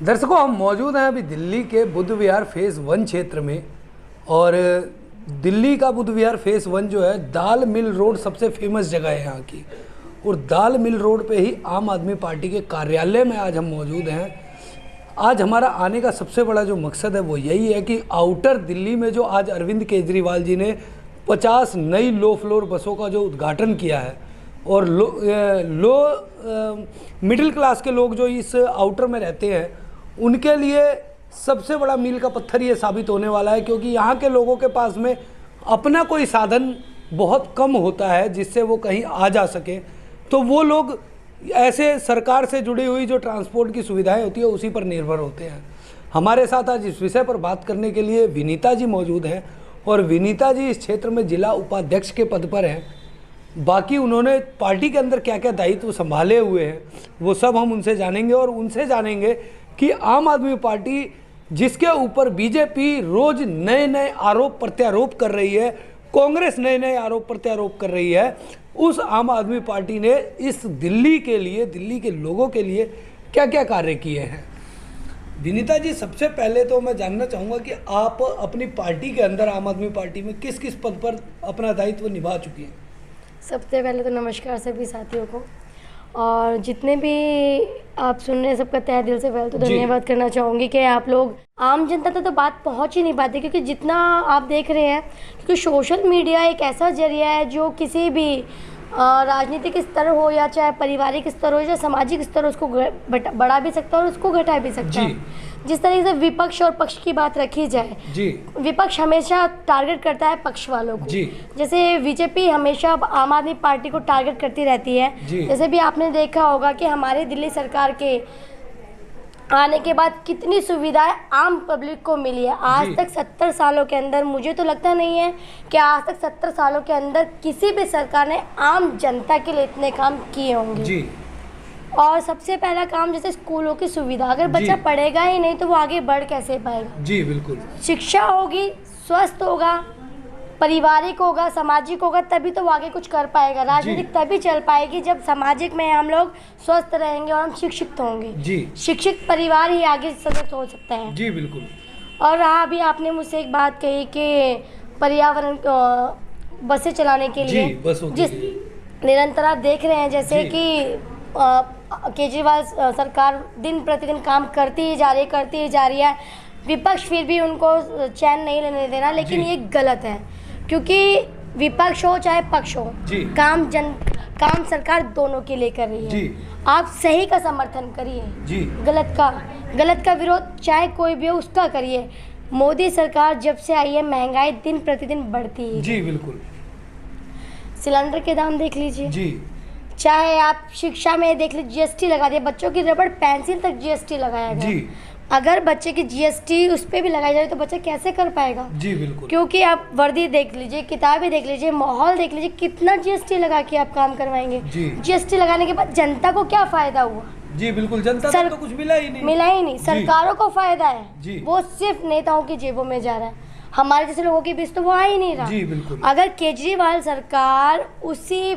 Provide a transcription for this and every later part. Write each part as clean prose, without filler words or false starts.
दर्शकों, हम मौजूद हैं अभी दिल्ली के बुद्ध विहार फेज़ 1 क्षेत्र में। और दिल्ली का बुद्ध विहार फेज़ 1 जो है, दाल मिल रोड सबसे फेमस जगह है यहाँ की। और दाल मिल रोड पे ही आम आदमी पार्टी के कार्यालय में आज हम मौजूद हैं। आज हमारा आने का सबसे बड़ा जो मकसद है वो यही है कि आउटर दिल्ली में जो आज अरविंद केजरीवाल जी ने 50 नई लो फ्लोर बसों का जो उद्घाटन किया है, और मिडिल क्लास के लोग जो इस आउटर में रहते हैं उनके लिए सबसे बड़ा मील का पत्थर ये साबित होने वाला है, क्योंकि यहाँ के लोगों के पास में अपना कोई साधन बहुत कम होता है जिससे वो कहीं आ जा सके। तो वो लोग ऐसे सरकार से जुड़ी हुई जो ट्रांसपोर्ट की सुविधाएं होती है उसी पर निर्भर होते हैं। हमारे साथ आज इस विषय पर बात करने के लिए विनीता जी मौजूद हैं, और विनीता जी इस क्षेत्र में जिला उपाध्यक्ष के पद पर हैं। बाकी उन्होंने पार्टी के अंदर क्या क्या दायित्व संभाले हुए हैं वो सब हम उनसे जानेंगे, और उनसे जानेंगे कि आम आदमी पार्टी जिसके ऊपर बीजेपी रोज नए नए आरोप प्रत्यारोप कर रही है, कांग्रेस नए नए आरोप प्रत्यारोप कर रही है, उस आम आदमी पार्टी ने इस दिल्ली के लिए, दिल्ली के लोगों के लिए क्या क्या कार्य किए हैं। विनीता जी, सबसे पहले तो मैं जानना चाहूँगा कि आप अपनी पार्टी के अंदर, आम आदमी पार्टी में किस किस पद पर अपना दायित्व निभा चुकी हैं। सबसे पहले तो नमस्कार सभी साथियों को, और जितने भी आप सुन रहे हैं सबका तहे दिल से पहले तो धन्यवाद करना चाहूँगी कि आप लोग, आम जनता तक तो बात पहुँच ही नहीं पाती, क्योंकि जितना आप देख रहे हैं, क्योंकि सोशल मीडिया एक ऐसा जरिया है जो किसी भी राजनीतिक स्तर हो या चाहे पारिवारिक स्तर हो या सामाजिक स्तर, उसको बढ़ा भी सकता है और उसको घटा भी सकता है। जिस तरीके से विपक्ष और पक्ष की बात रखी जाए, विपक्ष हमेशा टारगेट करता है पक्ष वालों को। जैसे बीजेपी हमेशा आम आदमी पार्टी को टारगेट करती रहती है। जैसे भी आपने देखा होगा कि हमारे दिल्ली सरकार के आने के बाद कितनी सुविधाएं आम पब्लिक को मिली है। आज तक 70 सालों के अंदर, मुझे तो लगता नहीं है कि आज तक 70 सालों के अंदर किसी भी सरकार ने आम जनता के लिए इतने काम किए होंगे। और सबसे पहला काम, जैसे स्कूलों की सुविधा, अगर बच्चा पढ़ेगा ही नहीं तो वो आगे बढ़ कैसे पाएगा। जी बिल्कुल। शिक्षा होगी, स्वस्थ होगा, पारिवारिक होगा, सामाजिक होगा, तभी तो वो आगे कुछ कर पाएगा। राजनीतिक तभी चल पाएगी जब सामाजिक में हम लोग स्वस्थ रहेंगे और हम शिक्षित होंगे। शिक्षित परिवार ही आगे सदस्य हो सकता है। जी बिल्कुल। और हाँ, अभी आपने मुझसे एक बात कही कि पर्यावरण बसें चलाने के लिए जिस निरंतर आप देख रहे हैं, जैसे कि केजरीवाल सरकार दिन प्रतिदिन काम करती ही जा रही है। विपक्ष फिर भी उनको चैन नहीं लेने दे रहा, लेकिन ये गलत है, क्योंकि विपक्ष हो चाहे पक्ष हो, काम सरकार दोनों के लिए कर रही है। आप सही का समर्थन करिए, गलत का विरोध चाहे कोई भी हो उसका करिए। मोदी सरकार जब से आई है, महंगाई दिन प्रतिदिन बढ़ती है। जी बिल्कुल। सिलेंडर के दाम देख लीजिए, चाहे आप शिक्षा में देख लीजिए, जीएसटी लगा दिया, बच्चों की रबड़ पेंसिल तक जीएसटी लगाया गया। अगर बच्चे की जीएसटी उस पर भी लगाई जाए तो बच्चा कैसे कर पाएगा। जी बिल्कुल। क्योंकि आप वर्दी देख लीजिए, किताबें देख लीजिए, माहौल देख लीजिए, कितना जीएसटी लगा के आप काम करवाएंगे। जीएसटी लगाने के बाद जनता को क्या फायदा हुआ। जी बिल्कुल, जनता को तो कुछ मिला ही नहीं। सरकारों को फायदा है, वो सिर्फ नेताओं की जेबों में जा रहा है, हमारे जैसे लोगों के बीच तो वो आ ही नहीं रहा। जी बिल्कुल। अगर केजरीवाल सरकार उसी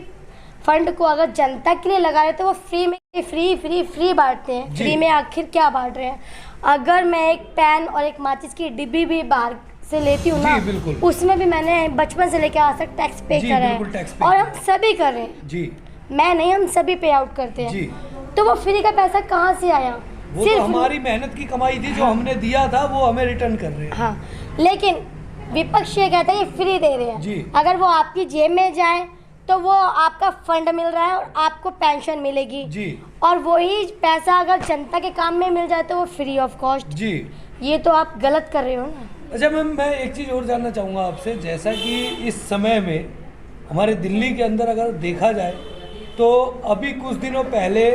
फंड को अगर जनता के लिए लगा रहे तो वो फ्री बांटते हैं। फ्री में आखिर क्या बांट रहे हैं। अगर मैं एक पेन और एक माचिस की डिब्बी भी बाहर से लेती हूँ ना, उसमें भी मैंने बचपन से लेकर आज तक टैक्स पे कर रहे हैं, और हम सभी कर रहे हैं। मैं नहीं, हम सभी पे आउट करते हैं। तो वो फ्री का पैसा कहाँ से आया। वो सिर्फ तो हमारी मेहनत की कमाई थी, जो हमने दिया था वो हमें रिटर्न कर रहे हैं। हाँ, लेकिन विपक्ष ये कहता है ये फ्री दे रहे हैं। अगर वो आपकी जेब में जाए तो वो आपका फंड मिल रहा है और आपको पेंशन मिलेगी। और वही पैसा अगर जनता के काम में मिल जाए तो वो फ्री ऑफ कॉस्ट। ये तो आप गलत कर रहे हो ना। अच्छा मैम, मैं एक चीज़ और जानना चाहूँगा आपसे, जैसा कि इस समय में हमारे दिल्ली के अंदर अगर देखा जाए तो अभी कुछ दिनों पहले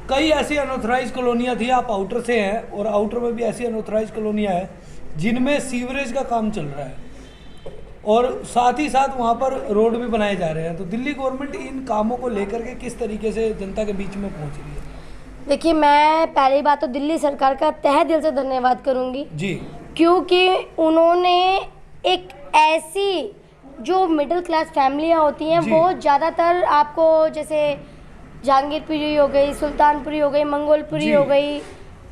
कई ऐसी अनऑथराइज कॉलोनियाँ थी, आप आउटर से हैं, और आउटर में भी ऐसी अनऑथराइज कॉलोनियाँ हैं जिनमें सीवरेज का काम चल रहा है, और साथ ही साथ वहाँ पर रोड भी बनाए जा रहे हैं। तो दिल्ली गवर्नमेंट इन कामों को लेकर के किस तरीके से जनता के बीच में पहुँच रही है। देखिए, मैं पहली बात तो दिल्ली सरकार का तहे दिल से धन्यवाद करूँगी, क्योंकि उन्होंने एक ऐसी जो मिडिल क्लास फैमिलियाँ होती हैं, वो ज़्यादातर आपको जैसे जहांगीरपुरी हो गई, सुल्तानपुरी हो गई, मंगोलपुरी हो गई,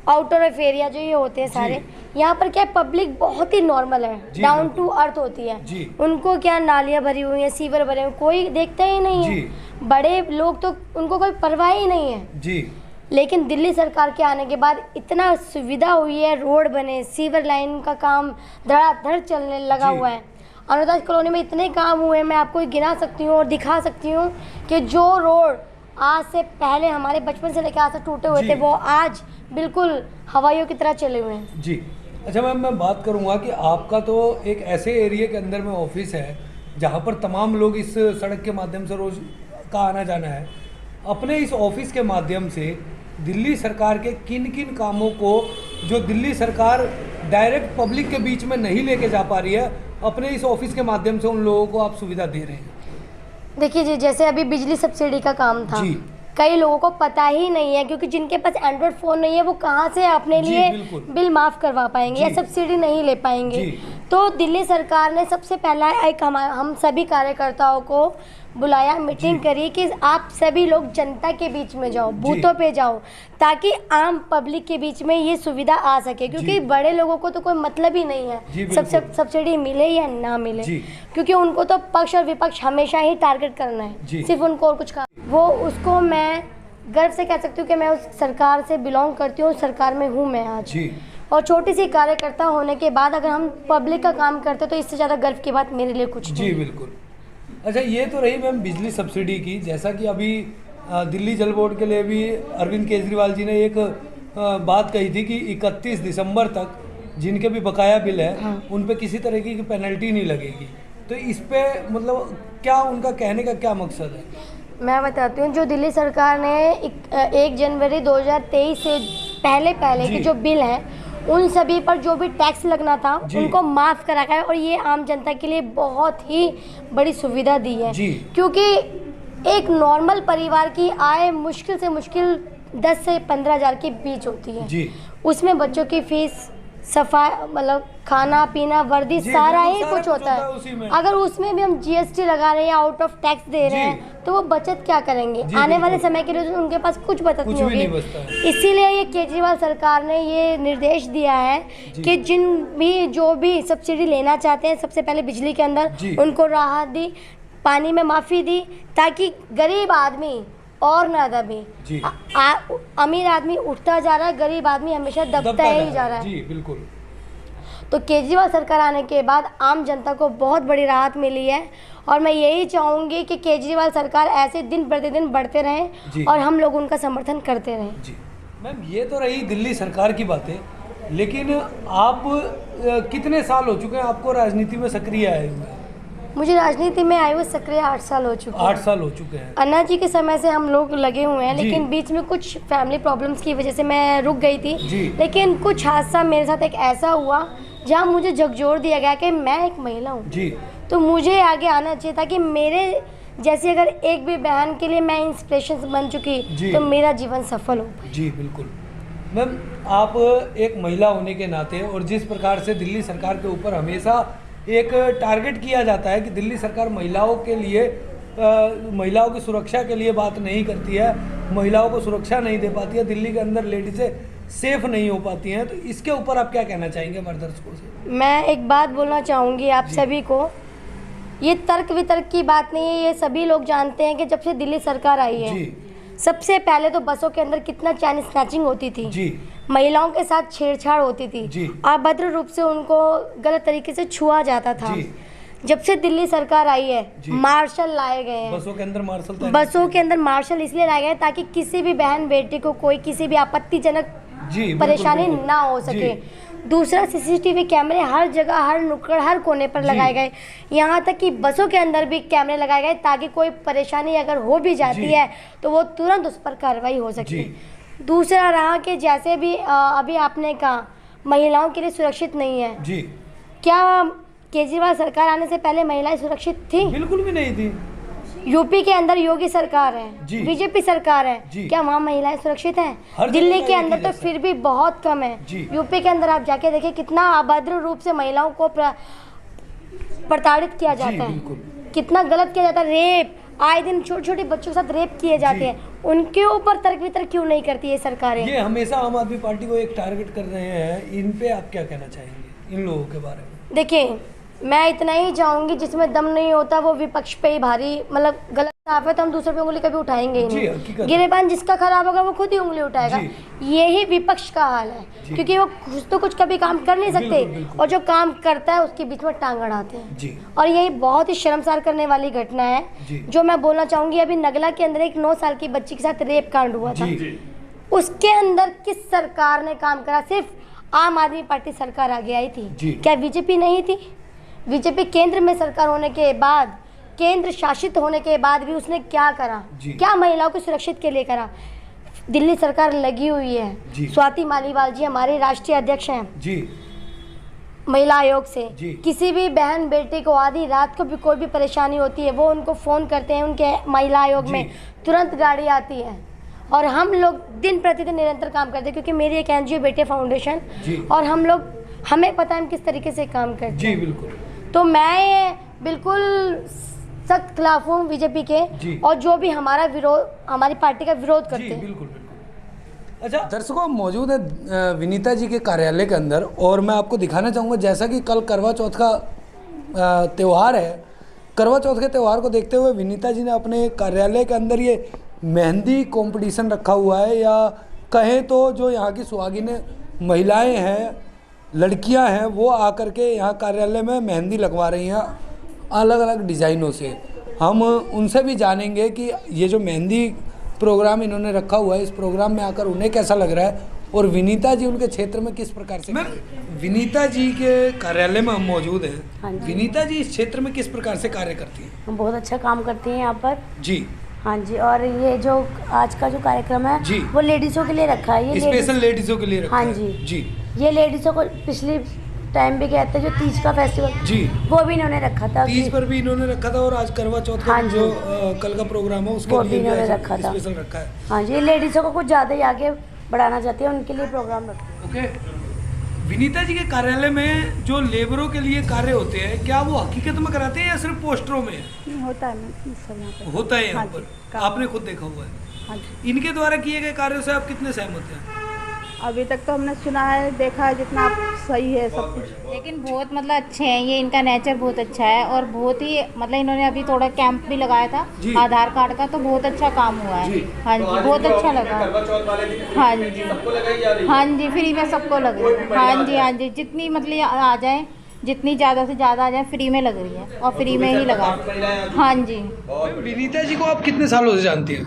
आउटर ऑफ एरिया जो ये होते हैं सारे, यहाँ पर क्या है, पब्लिक बहुत ही नॉर्मल है, डाउन टू अर्थ होती है। उनको क्या नालियाँ भरी हुई हैं, सीवर भरे हुए, कोई देखता ही नहीं है। बड़े लोग तो उनको कोई परवाह ही नहीं है जी। लेकिन दिल्ली सरकार के आने के बाद इतना सुविधा हुई है, रोड बने, सीवर लाइन का काम धड़ाधड़ चलने लगा हुआ है। अनुदास कॉलोनी में इतने काम हुए, मैं आपको गिना सकती हूँ और दिखा सकती हूँ कि जो रोड आज से पहले हमारे बचपन से लेकर आज तक टूटे हुए थे, वो आज बिल्कुल हवाइयों की तरह चले हुए हैं जी। अच्छा मैम, मैं बात करूँगा कि आपका तो एक ऐसे एरिया के अंदर में ऑफिस है जहाँ पर तमाम लोग इस सड़क के माध्यम से रोज का आना जाना है। अपने इस ऑफिस के माध्यम से दिल्ली सरकार के किन किन कामों को, जो दिल्ली सरकार डायरेक्ट पब्लिक के बीच में नहीं लेके जा पा रही है, अपने इस ऑफिस के माध्यम से उन लोगों को आप सुविधा दे रहे हैं? देखिए जी, जैसे अभी बिजली सब्सिडी का काम था जी। कई लोगों को पता ही नहीं है, क्योंकि जिनके पास एंड्रॉयड फ़ोन नहीं है वो कहाँ से अपने लिए बिल माफ़ करवा पाएंगे या सब्सिडी नहीं ले पाएंगे। तो दिल्ली सरकार ने सबसे पहला एक हम सभी कार्यकर्ताओं को बुलाया, मीटिंग करी कि आप सभी लोग जनता के बीच में जाओ, बूथों पे जाओ, ताकि आम पब्लिक के बीच में ये सुविधा आ सके। क्योंकि बड़े लोगों को तो कोई मतलब ही नहीं है सब्सिडी मिले या ना मिले, क्योंकि उनको तो पक्ष और विपक्ष हमेशा ही टारगेट करना है, सिर्फ उनको और कुछ काम। वो उसको मैं गर्व से कह सकती हूँ कि मैं उस सरकार से बिलोंग करती हूँ, सरकार में हूँ मैं आज। और छोटी सी कार्यकर्ता होने के बाद अगर हम पब्लिक का काम करते तो इससे ज़्यादा गर्व की बात मेरे लिए कुछ नहीं। जी बिल्कुल। अच्छा, ये तो रही मैम बिजली सब्सिडी की। जैसा कि अभी दिल्ली जल बोर्ड के लिए भी अरविंद केजरीवाल जी ने एक बात कही थी कि 31 दिसंबर तक जिनके भी बकाया बिल है उन पे किसी तरह की पेनल्टी नहीं लगेगी। तो इस पे मतलब क्या उनका कहने का क्या मकसद है? मैं बताती हूँ। जो दिल्ली सरकार ने 1 जनवरी 2023 से पहले के जो बिल हैं उन सभी पर जो भी टैक्स लगना था उनको माफ़ करा गया, और ये आम जनता के लिए बहुत ही बड़ी सुविधा दी है। क्योंकि एक नॉर्मल परिवार की आय मुश्किल से मुश्किल 10 से 15 हज़ार के बीच होती है। उसमें बच्चों की फीस, सफाई, मतलब खाना पीना, वर्दी, सारा ही कुछ होता है। अगर उसमें भी हम GST लगा रहे हैं, आउट ऑफ टैक्स दे रहे हैं, तो वो बचत क्या करेंगे? आने वाले समय के लिए उनके पास कुछ बचत नहीं होगी। इसीलिए ये केजरीवाल सरकार ने ये निर्देश दिया है कि जो भी सब्सिडी लेना चाहते हैं, सबसे पहले बिजली के अंदर उनको राहत दी, पानी में माफ़ी दी, ताकि गरीब आदमी और ना दबे। अमीर आदमी उठता जा रहा है, गरीब आदमी हमेशा दबता ही जा रहा है। जी बिल्कुल। तो केजरीवाल सरकार आने के बाद आम जनता को बहुत बड़ी राहत मिली है, और मैं यही चाहूँगी कि केजरीवाल सरकार ऐसे दिन प्रतिदिन बढ़ते रहें और हम लोग उनका समर्थन करते रहें। जी मैम, ये तो रही दिल्ली सरकार की बातें, लेकिन आप कितने साल हो चुके हैं आपको राजनीति में सक्रिय आए हुए? मुझे राजनीति में आए हुए सक्रिय 8 साल हो चुके हैं। 8 साल हो चुके हैं। अन्ना जी के समय से हम लोग लगे हुए हैं, लेकिन बीच में कुछ फैमिली प्रॉब्लम्स की वजह से मैं रुक गई थी। लेकिन कुछ हादसा मेरे साथ एक ऐसा हुआ जहां मुझे झकझोर दिया गया कि मैं एक महिला हूं, तो मुझे आगे आना चाहिए था कि मेरे जैसे अगर एक भी बहन के लिए मैं इंस्पिरेशन बन चुकी तो मेरा जीवन सफल हो। जी बिल्कुल। मैम, आप एक महिला होने के नाते, और जिस प्रकार से दिल्ली सरकार के ऊपर हमेशा एक टारगेट किया जाता है कि दिल्ली सरकार महिलाओं के लिए, महिलाओं की सुरक्षा के लिए बात नहीं करती है, महिलाओं को सुरक्षा नहीं दे पाती है, दिल्ली के अंदर लेडीज़ें सेफ नहीं हो पाती हैं, तो इसके ऊपर आप क्या कहना चाहेंगे हमारे दर्शकों से? मैं एक बात बोलना चाहूँगी आप सभी को, ये तर्क वितर्क की बात नहीं है। ये सभी लोग जानते हैं कि जब से दिल्ली सरकार आई है, सबसे पहले तो बसों के अंदर कितना चैन स्नैचिंग होती थी, महिलाओं के साथ छेड़छाड़ होती थी, अभद्र रूप से उनको गलत तरीके से छुआ जाता था। जब से दिल्ली सरकार आई है, मार्शल लाए गए हैं बसों के अंदर मार्शल इसलिए लाए गए ताकि किसी भी बहन बेटी को कोई किसी भी आपत्तिजनक परेशानी ना हो सके। दूसरा, CCTV कैमरे हर जगह, हर नुक्कड़, हर कोने पर लगाए गए। यहाँ तक कि बसों के अंदर भी कैमरे लगाए गए ताकि कोई परेशानी अगर हो भी जाती है तो वो तुरंत उस पर कार्रवाई हो सके। दूसरा रहा कि जैसे भी अभी आपने कहा महिलाओं के लिए सुरक्षित नहीं है, क्या केजरीवाल सरकार आने से पहले महिलाएं सुरक्षित थी? बिल्कुल भी नहीं थी। यूपी के अंदर योगी सरकार है, बीजेपी सरकार है, क्या वहाँ महिलाएं सुरक्षित हैं? दिल्ली के अंदर तो फिर भी बहुत कम है। यूपी के अंदर आप जाके देखिए कितना अभद्र रूप से महिलाओं को प्रताड़ित किया जाता है, कितना गलत किया जाता है, रेप, आए दिन छोटे छोटे बच्चों के साथ रेप किए जाते हैं, उनके ऊपर तर्क वितर्क क्यों नहीं करती है सरकारें? ये हमेशा आम आदमी पार्टी को एक टारगेट कर रहे हैं, इन पे आप क्या कहना चाहेंगे, इन लोगों के बारे में? देखिए, मैं इतना ही चाहूंगी, जिसमें दम नहीं होता वो विपक्ष पे ही भारी, मतलब गलत साफ है तो हम दूसरे पे उंगली कभी उठाएंगे ही नहीं। गिरेबान जिसका खराब होगा वो खुद ही उंगली उठाएगा। यही विपक्ष का हाल है, क्योंकि वो खुद तो कुछ कभी काम कर नहीं सकते, और जो काम करता है उसके बीच में टांग अड़ाते हैं। और यही बहुत ही शर्मसार करने वाली घटना है, जो मैं बोलना चाहूंगी। अभी नगला के अंदर एक 9 साल की बच्ची के साथ रेप कांड हुआ था, उसके अंदर किस सरकार ने काम करा? सिर्फ आम आदमी पार्टी सरकार आगे आई थी, क्या बीजेपी नहीं थी? बीजेपी केंद्र में सरकार होने के बाद, केंद्र शासित होने के बाद भी उसने क्या करा? क्या महिलाओं को सुरक्षित के लिए करा? दिल्ली सरकार लगी हुई है, स्वाति मालीवाल जी हमारे राष्ट्रीय अध्यक्ष हैं महिला आयोग से। किसी भी बहन बेटी को आधी रात को भी कोई भी परेशानी होती है, वो उनको फ़ोन करते हैं, उनके महिला आयोग में तुरंत गाड़ी आती है। और हम लोग दिन प्रतिदिन निरंतर काम करते हैं, क्योंकि मेरी एक NGO बेटे फाउंडेशन, और हम लोग, हमें पता है हम किस तरीके से काम करते हैं। बिल्कुल। तो मैं बिल्कुल सख्त खिलाफ हूँ बीजेपी के, और जो भी हमारा विरोध, हमारी पार्टी का विरोध करते हैं। बिल्कुल बिल्कुल। अच्छा दर्शकों, हम मौजूद है विनीता जी के कार्यालय के अंदर, और मैं आपको दिखाना चाहूँगा, जैसा कि कल करवा चौथ का त्यौहार है, करवा चौथ के त्यौहार को देखते हुए विनीता जी ने अपने कार्यालय के अंदर ये मेहंदी कंपटीशन रखा हुआ है, या कहें तो जो यहाँ की सुहागिनें महिलाएँ हैं, लड़कियां हैं, वो आकर के यहाँ कार्यालय में मेहंदी लगवा रही हैं अलग अलग डिज़ाइनों से। हम उनसे भी जानेंगे कि ये जो मेहंदी प्रोग्राम इन्होंने रखा हुआ है, इस प्रोग्राम में आकर उन्हें कैसा लग रहा है, और विनीता जी उनके क्षेत्र में किस प्रकार से। विनीता जी के कार्यालय में हम मौजूद हैं। विनीता जी इस क्षेत्र में किस प्रकार से कार्य करती हैं? हम बहुत अच्छा काम करते हैं यहाँ पर जी। हाँ जी, और ये जो आज का जो कार्यक्रम है वो लेडीज़ों के लिए रखा है, ये स्पेशल लेडीज़ों के लिए रखा है। हाँ जी। ये लेडीज़ों को पिछली टाइम भी कहते हैं, जो तीज का फेस्टिवल वो भी इन्होंने रखा था, तीज पर भी इन्होंने रखा था, और आज करवा चौथ का जो कल का प्रोग्राम है उसके लिए इन्होंने रखा था, स्पेशल रखा है। हाँ जी, ये लेडीज़ों को कुछ ज़्यादा ही आगे बढ़ाना चाहती है, उनके लिए प्रोग्राम रखा है। ओके। विनीता जी के कार्यालय में जो लेबरों के लिए कार्य होते हैं, क्या वो हकीकत में कराते हैं या सिर्फ पोस्टरों में? होता है सब यहाँ पर, होता है यहाँ पर, आपने खुद देखा हुआ है। इनके द्वारा किए गए कार्यों से आप कितने सहमत हैं? अभी तक तो हमने सुना है, देखा है, जितना सही है सब कुछ, लेकिन बहुत मतलब अच्छे हैं ये, इनका नेचर बहुत अच्छा है, और बहुत ही मतलब इन्होंने अभी थोड़ा कैंप भी लगाया था आधार कार्ड का, तो बहुत अच्छा काम हुआ है। हाँ जी, बहुत अच्छा लगा। हाँ जी, हाँ जी, फ्री में सबको लग रही है। हाँ जी, हाँ जी, जितनी मतलब आ जाए, जितनी ज़्यादा से ज़्यादा आ जाए, फ्री में लग रही है, और फ्री में ही लगा। हाँ जी। विनीता जी को आप कितने सालों से जानती हैं?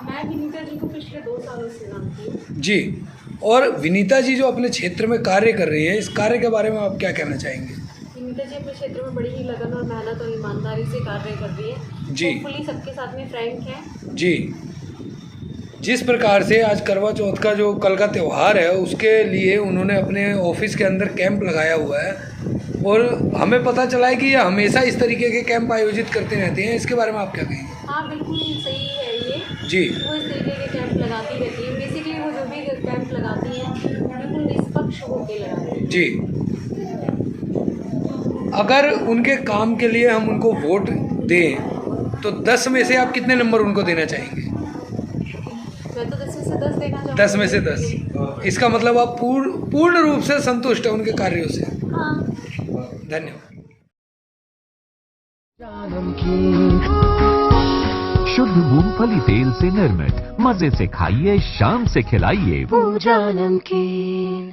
मैं विनीता जी को पिछले 2 सालों से जानती हूँ। जी। और विनीता जी जो अपने क्षेत्र में कार्य कर रही है, इस कार्य के बारे में आप क्या कहना चाहेंगे? विनीता जी अपने क्षेत्र में बड़ी ही लगन और मेहनत और ईमानदारी से कार्य कर रही है जी। पुलिस सबके साथ में फ्रैंक है जी। जिस प्रकार से आज करवा चौथ का जो कल का त्यौहार है, उसके लिए उन्होंने अपने ऑफिस के अंदर कैंप लगाया हुआ है, और हमें पता चला है कि ये हमेशा इस तरीके के कैंप आयोजित करते रहते हैं। इसके बारे में आप क्या कहेंगे? हाँ बिल्कुल सही है ये जी। वो इस तरीके के कैंप लगाती रहती है। बेसिकली वो जो भी कैंप लगाती हैं बिल्कुल निष्पक्ष होकर लगाती है। जी। अगर उनके काम के लिए हम उनको वोट दें तो 10 में से आप कितने नंबर उनको देना चाहेंगे? मैं तो 10 में से 10 देना चाहूँगी। 10 में से 10। इसका मतलब आप पूर्ण रूप से संतुष्ट हैं उनके कार्यों से? हाँ। धन्यवाद। शुद्ध मूंगफली तेल से निर्मित, मजे से खाइए, शाम से खिलाइए। पूजा नमकीन।